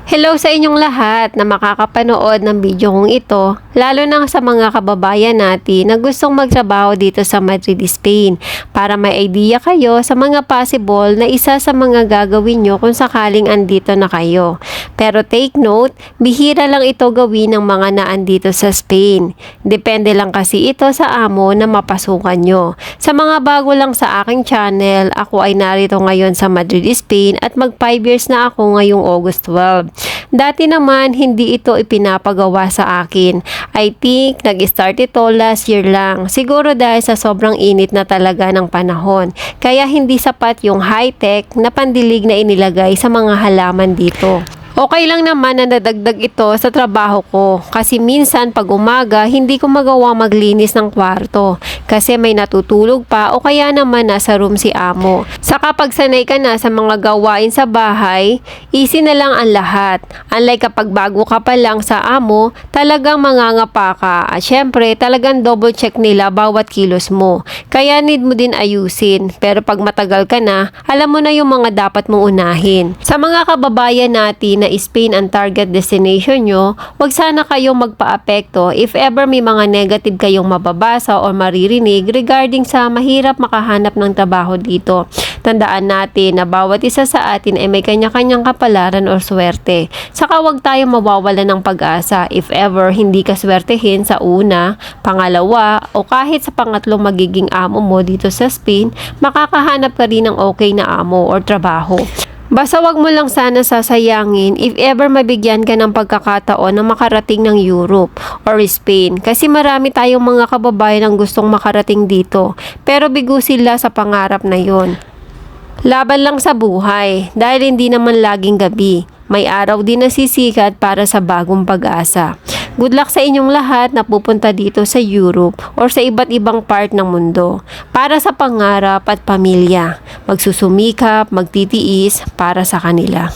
Hello sa inyong lahat na makakapanood ng video kong ito, lalo na sa mga kababayan natin na gustong magtrabaho dito sa Madrid, Spain, para may idea kayo sa mga possible na isa sa mga gagawin nyo kung sakaling andito na kayo. Pero take note, bihira lang ito gawin ng mga naandito sa Spain. Depende lang kasi ito sa amo na mapasukan nyo. Sa mga bago lang sa aking channel, ako ay narito ngayon sa Madrid, Spain at mag 5 years na ako ngayong August 12. Dati naman, hindi ito ipinapagawa sa akin. I think, nag-start ito last year lang. Siguro dahil sa sobrang init na talaga ng panahon. Kaya hindi sapat yung high-tech na pandilig na inilagay sa mga halaman dito. Okay lang naman na nadagdag ito sa trabaho ko kasi minsan pag umaga hindi ko magawa maglinis ng kwarto kasi may natutulog pa o kaya naman nasa room si amo. Saka pag sanay ka na sa mga gawain sa bahay, easy na lang ang lahat. Unlike kapag bago ka pa lang sa amo, talagang mangangapa ka at syempre talagang double check nila bawat kilos mo. Kaya need mo din ayusin, pero pag matagal ka na, alam mo na yung mga dapat mong unahin. Sa mga kababayan natin na Spain ang target destination nyo, wag sana kayong magpa-apekto if ever may mga negative kayong mababasa o maririnig regarding sa mahirap makahanap ng trabaho dito. Tandaan natin na bawat isa sa atin ay may kanya-kanyang kapalaran o swerte. Saka wag tayong mawawala ng pag-asa if ever hindi ka swertehin sa una, pangalawa o kahit sa pangatlong magiging amo mo dito sa Spain, makakahanap ka rin ng okay na amo or trabaho. Basta wag mo lang sana sasayangin if ever mabigyan ka ng pagkakataon na makarating ng Europe or Spain kasi marami tayong mga kababayan ang gustong makarating dito pero bigo sila sa pangarap na yon. Laban lang sa buhay dahil hindi naman laging gabi. May araw din na sisikat para sa bagong pag-asa. Good luck sa inyong lahat na pupunta dito sa Europe or sa iba't ibang part ng mundo para sa pangarap at pamilya. Magsusumikap, magtitiis para sa kanila.